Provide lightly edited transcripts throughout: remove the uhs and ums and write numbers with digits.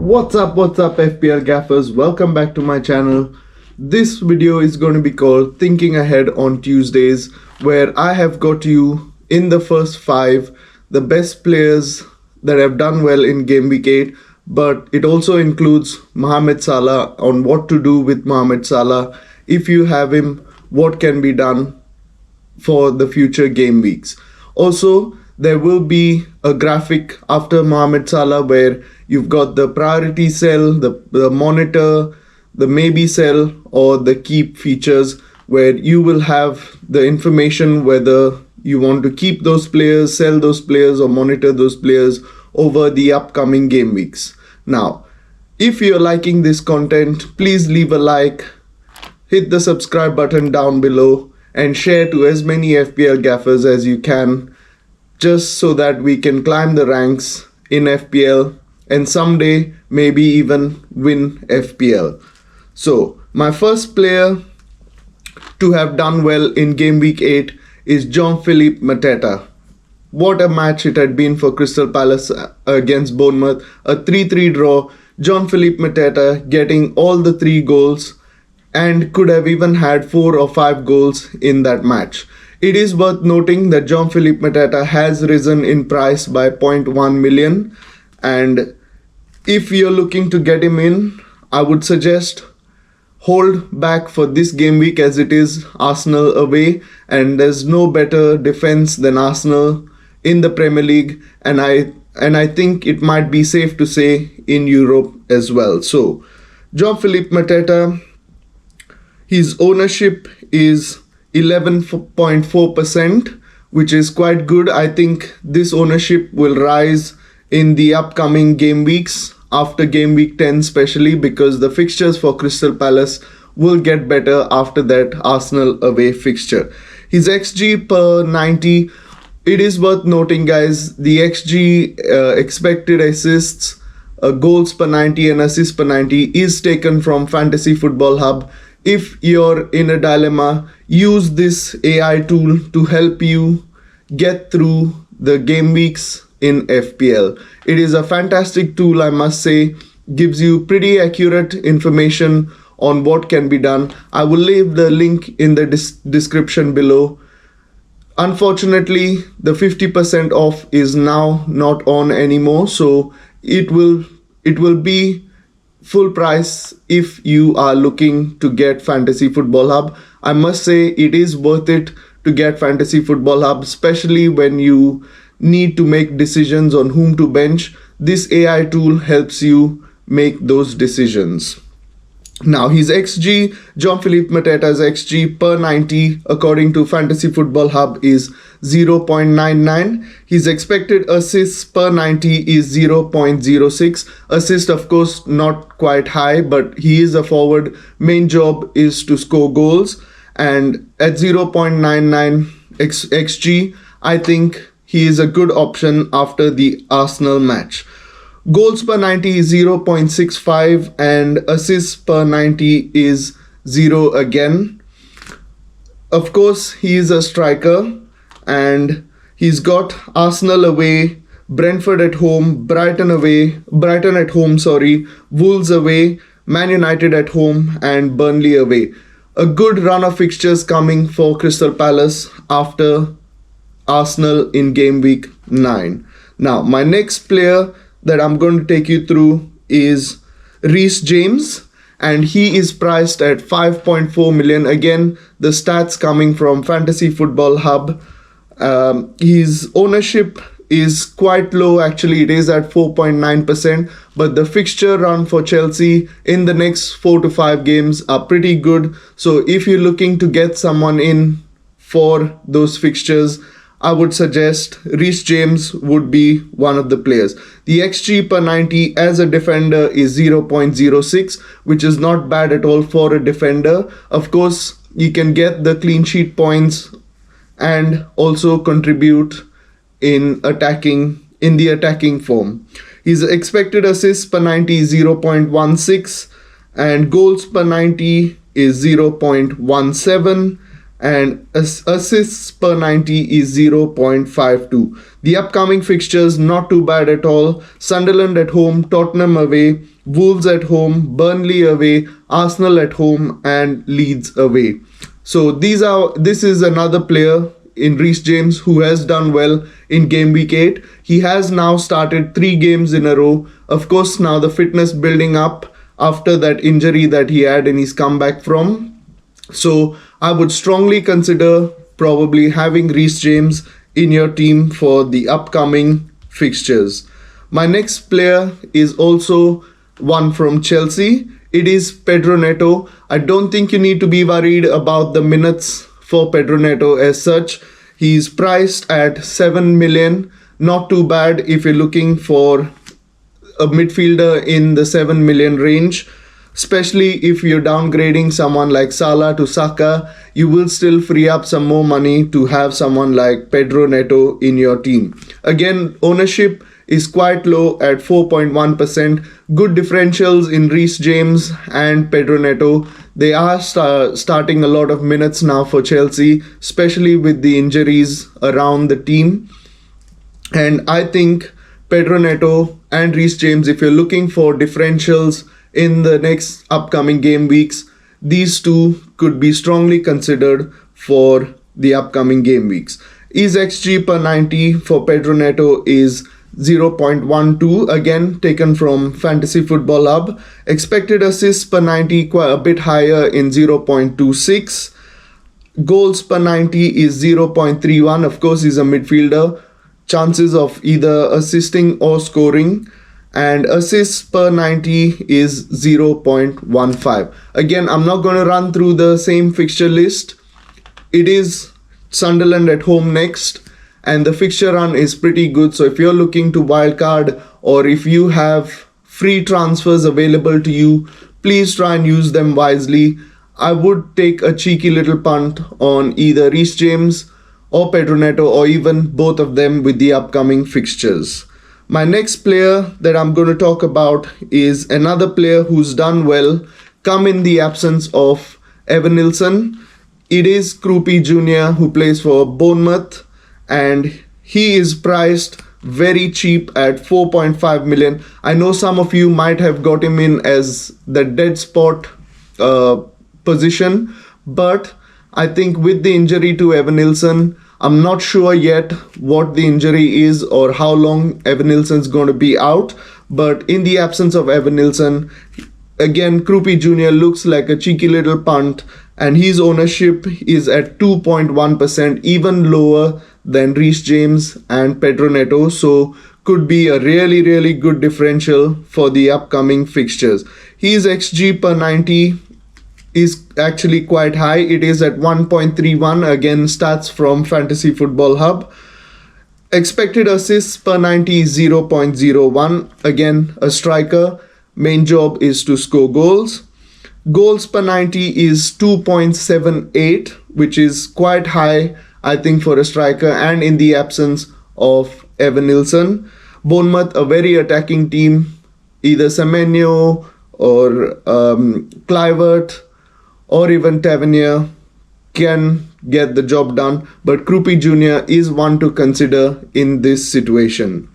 What's up FPL gaffers, welcome back to my channel. This video is going to be called Thinking Ahead on Tuesdays, where I have got you in the first 5 the best players that have done well in Gameweek 8, but it also includes Mohamed Salah, on what to do with Mohamed Salah. If you have him, what can be done for the future game weeks. Also, there will be a graphic after Mohamed Salah where you've got the priority sell, the monitor, the maybe sell, or the keep features, where you will have the information whether you want to keep those players, sell those players, or monitor those players over the upcoming game weeks. Now, if you're liking this content, please leave a like, hit the subscribe button down below, and share to as many FPL gaffers as you can, just so that we can climb the ranks in FPL and someday maybe even win FPL. So my first player to have done well in Game Week 8 is Jean-Philippe Mateta. What a match it had been for Crystal Palace against Bournemouth. A 3-3 draw, Jean-Philippe Mateta getting all the 3 goals and could have even had 4 or 5 goals in that match. It is worth noting that Jean-Philippe Mateta has risen in price by 0.1 million, and if you're looking to get him in, I would suggest hold back for this game week, as it is Arsenal away and there's no better defense than Arsenal in the Premier League, and I think it might be safe to say in Europe as well. So Jean-Philippe Mateta, his ownership is 11.4%, which is quite good. I think this ownership will rise in the upcoming game weeks, after game week 10 especially, because the fixtures for Crystal Palace will get better after that Arsenal away fixture. His XG per 90, it is worth noting guys, the XG expected assists, goals per 90 and assists per 90 is taken from Fantasy Football Hub. If you're in a dilemma, use this AI tool to help you get through the game weeks in FPL. It is a fantastic tool, I must say, gives you pretty accurate information on what can be done. I will leave the link in the description below. Unfortunately, the 50% off is now not on anymore, so it will be full price if you are looking to get Fantasy Football Hub. I must say it is worth it to get Fantasy Football Hub, especially when you need to make decisions on whom to bench. This AI tool helps you make those decisions. Now his XG, Jean-Philippe Mateta's XG per 90 according to Fantasy Football Hub is 0.99. His expected assists per 90 is 0.06. Assist of course not quite high, but he is a forward. Main job is to score goals, and at 0.99 XG, I think he is a good option after the Arsenal match. Goals per 90 is 0.65 and assists per 90 is 0 again. Of course, he is a striker and he's got Arsenal away, Brentford at home, Brighton at home, Wolves away, Man United at home, and Burnley away. A good run of fixtures coming for Crystal Palace after Arsenal in game week 9. Now, my next player that I'm going to take you through is Reece James, and he is priced at 5.4 million. Again, the stats coming from Fantasy Football Hub. His ownership is quite low, actually it is at 4.9%, but the fixture run for Chelsea in the next 4 to 5 games are pretty good. So if you're looking to get someone in for those fixtures, I would suggest Reece James would be one of the players. The XG per 90 as a defender is 0.06, which is not bad at all for a defender. Of course, you can get the clean sheet points and also contribute in the attacking form. His expected assists per 90 is 0.16 and goals per 90 is 0.17. and assists per 90 is 0.52. The upcoming fixtures not too bad at all. Sunderland at home, Tottenham away, Wolves at home, Burnley away, Arsenal at home, and Leeds away. So this is another player in Reece James who has done well in game week 8. He has now started 3 games in a row. Of course, now the fitness building up after that injury that he had in his comeback from. So I would strongly consider probably having Reece James in your team for the upcoming fixtures. My next player is also one from Chelsea. It is Pedro Neto. I don't think you need to be worried about the minutes for Pedro Neto as such. He's priced at 7 million. Not too bad if you're looking for a midfielder in the 7 million range. Especially if you're downgrading someone like Salah to Saka, you will still free up some more money to have someone like Pedro Neto in your team. Again, ownership is quite low at 4.1%. Good differentials in Reece James and Pedro Neto. They are starting a lot of minutes now for Chelsea, especially with the injuries around the team. And I think Pedro Neto and Reece James, if you're looking for differentials in the next upcoming game weeks, these two could be strongly considered for the upcoming game weeks. His XG per 90 for Pedro Neto is 0.12, again taken from Fantasy Football Hub. Expected assists per 90 quite a bit higher in 0.26. Goals per 90 is 0.31. Of course, he's a midfielder. Chances of either assisting or scoring. And assists per 90 is 0.15. Again, I'm not going to run through the same fixture list. It is Sunderland at home next, and the fixture run is pretty good. So if you're looking to wildcard, or if you have free transfers available to you, please try and use them wisely. I would take a cheeky little punt on either Reece James or Pedro Neto, or even both of them with the upcoming fixtures. My next player that I'm going to talk about is another player who's done well, come in the absence of Evan Nilsson. It is Krupi Jr. who plays for Bournemouth, and he is priced very cheap at 4.5 million. I know some of you might have got him in as the dead spot position, but I think with the injury to Evan Nilsson, I'm not sure yet what the injury is or how long Evan Nilsson's going to be out. But in the absence of Evan Nilsson, again, Krupi Jr. looks like a cheeky little punt, and his ownership is at 2.1%, even lower than Reece James and Pedro Neto. So could be a really, really good differential for the upcoming fixtures. His XG per 90 is actually quite high. It is at 1.31. Again, stats from Fantasy Football Hub. Expected assists per 90 is 0.01. Again, a striker. Main job is to score goals. Goals per 90 is 2.78, which is quite high, I think, for a striker, and in the absence of Evan Nilsson. Bournemouth, a very attacking team. Either Semenyo or Kluivert or even Tavernier can get the job done, but Krupi Jr. is one to consider in this situation.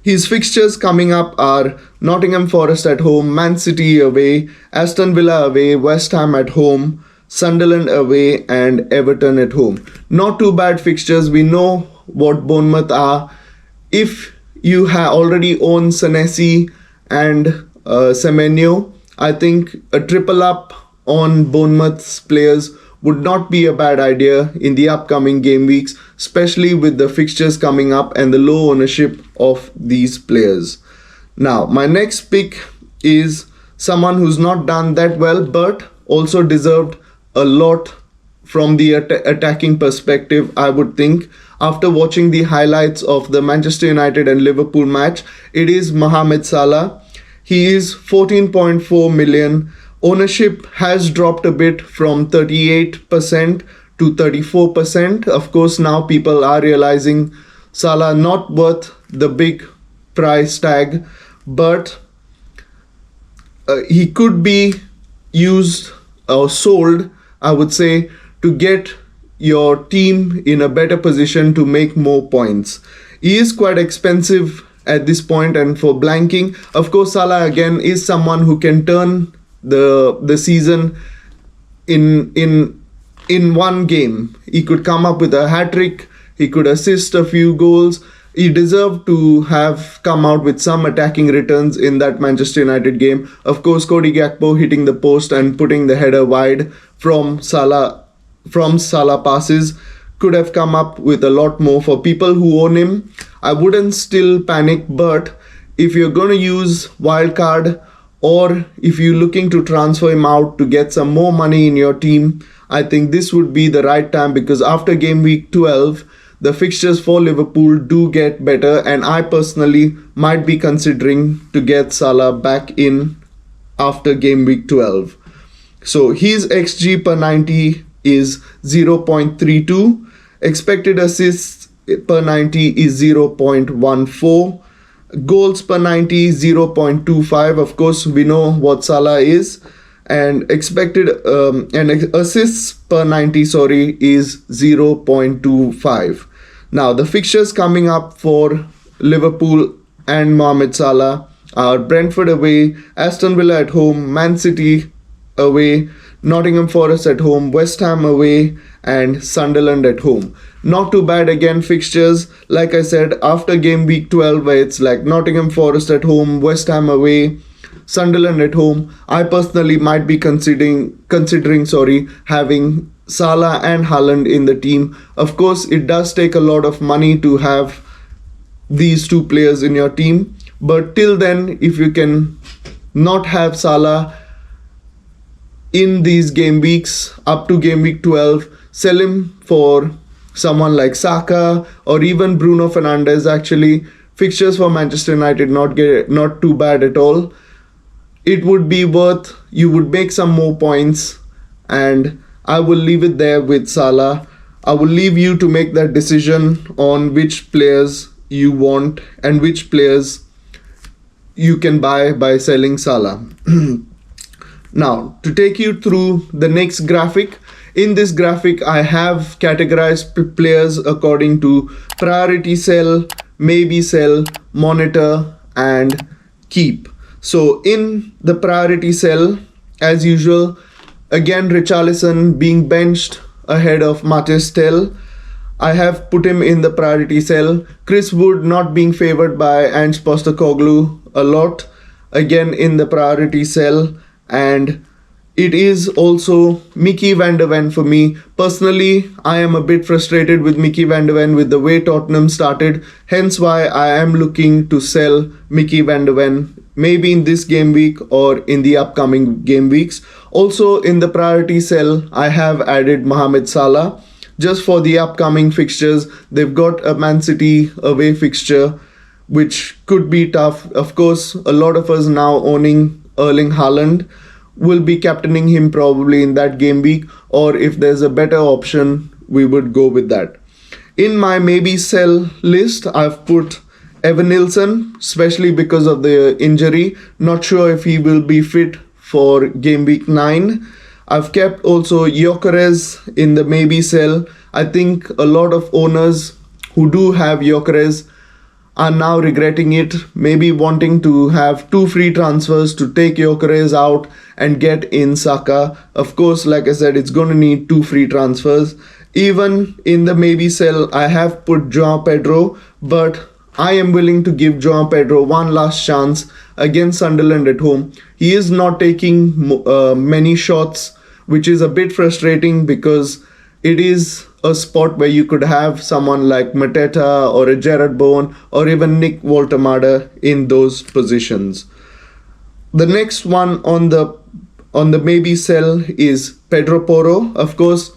His fixtures coming up are Nottingham Forest at home, Man City away, Aston Villa away, West Ham at home, Sunderland away, and Everton at home. Not too bad fixtures. We know what Bournemouth are. If you already own Senesi and Semenyo, I think a triple up on Bournemouth's players would not be a bad idea in the upcoming game weeks, especially with the fixtures coming up and the low ownership of these players. Now, my next pick is someone who's not done that well, but also deserved a lot from the attacking perspective, I would think. After watching the highlights of the Manchester United and Liverpool match, it is Mohamed Salah. He is 14.4 million. Ownership has dropped a bit from 38% to 34%. Of course, now people are realizing Salah not worth the big price tag, but he could be used or sold, I would say, to get your team in a better position to make more points. He is quite expensive at this point, and for blanking, of course, Salah again is someone who can turn the season in one game. He could come up with a hat trick, he could assist a few goals. He deserved to have come out with some attacking returns in that Manchester United game. Of course, Cody Gakpo hitting the post and putting the header wide from Salah passes could have come up with a lot more. For people who own him, I wouldn't still panic, but if you're going to use wildcard, or if you're looking to transfer him out to get some more money in your team, I think this would be the right time, because after game week 12, the fixtures for Liverpool do get better, and I personally might be considering to get Salah back in after game week 12. So his XG per 90 is 0.32, expected assists per 90 is 0.14, goals per 90 0.25. Of course, we know what Salah is, and expected and assists per 90 is 0.25. Now the fixtures coming up for Liverpool and Mohamed Salah are Brentford away, Aston Villa at home, Man City away, Nottingham Forest at home, West Ham away, and Sunderland at home. Not too bad again fixtures. Like I said, after game week 12, where it's like Nottingham Forest at home, West Ham away, Sunderland at home, I personally might be considering having Salah and Haaland in the team. Of course, it does take a lot of money to have these two players in your team, but till then, if you can not have Salah in these game weeks up to game week 12, sell him for someone like Saka or even Bruno Fernandes. Actually, fixtures for Manchester United not too bad at all. It would be worth, you would make some more points, and I will leave it there with Salah. I will leave you to make that decision on which players you want and which players you can buy by selling Salah. Now, to take you through the next graphic, in this graphic I have categorized players according to priority sell, maybe sell, monitor, and keep. So in the priority sell, as usual, again Richarlison being benched ahead of Matis Tel, I have put him in the priority sell. Chris Wood not being favored by Ange Postecoglou a lot, again in the priority sell. And it is also Mickey van de Ven for me. Personally, I am a bit frustrated with Mickey van de Ven with the way Tottenham started, hence why I am looking to sell Mickey van de Ven maybe in this game week or in the upcoming game weeks. Also in the priority sell, I have added Mohamed Salah just for the upcoming fixtures. They've got a Man City away fixture which could be tough. Of course, a lot of us now owning Erling Haaland will be captaining him probably in that game week, or if there's a better option, we would go with that. In my maybe sell list, I've put Evan Nilsson, especially because of the injury. Not sure if he will be fit for game week 9. I've kept also Gyökeres in the maybe sell. I think a lot of owners who do have Gyökeres are now regretting it, maybe wanting to have 2 free transfers to take Gyökeres out and get in Saka. Of course, like I said, it's going to need 2 free transfers. Even in the maybe sell, I have put João Pedro, but I am willing to give João Pedro one last chance against Sunderland at home. He is not taking many shots, which is a bit frustrating because it is a spot where you could have someone like Mateta or a Gerard Bowen or even Nick Woltemade in those positions. The next one on the maybe sell is Pedro Porro. Of course,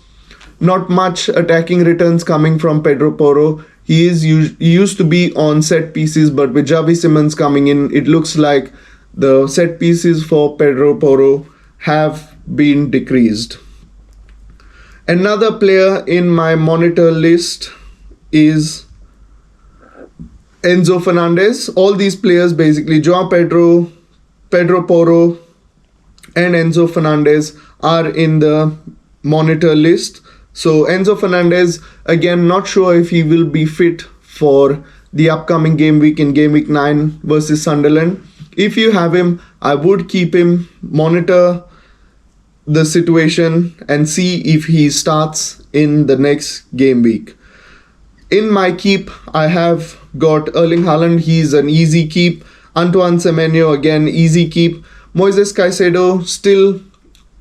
not much attacking returns coming from Pedro Porro. He used to be on set pieces, but with Javi Simons coming in, it looks like the set pieces for Pedro Porro have been decreased. Another player in my monitor list is Enzo Fernandez. All these players basically, João Pedro, Pedro Porro and Enzo Fernandez are in the monitor list. So Enzo Fernandez, again, not sure if he will be fit for the upcoming game week in game week 9 versus Sunderland. If you have him, I would keep him, monitor the situation and see if he starts in the next game week. In my keep, I have got Erling Haaland. He's an easy keep. Antoine Semenyo, again, easy keep. Moises Caicedo, still,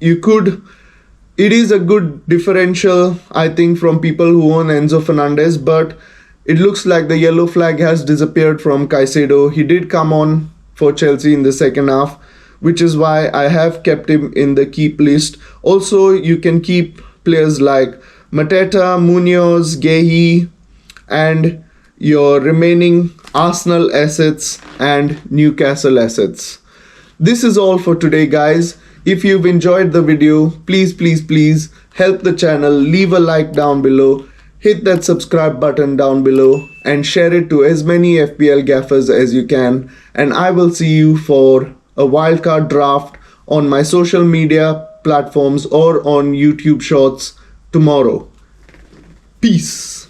it is a good differential, I think, from people who own Enzo Fernandez, but it looks like the yellow flag has disappeared from Caicedo. He did come on for Chelsea in the second half, which is why I have kept him in the keep list. Also, you can keep players like Mateta, Munoz, Gehi, and your remaining Arsenal assets and Newcastle assets. This is all for today, guys. If you've enjoyed the video, please help the channel, leave a like down below, hit that subscribe button down below, and share it to as many FPL gaffers as you can. And I will see you for a wildcard draft on my social media platforms or on YouTube Shorts tomorrow. Peace.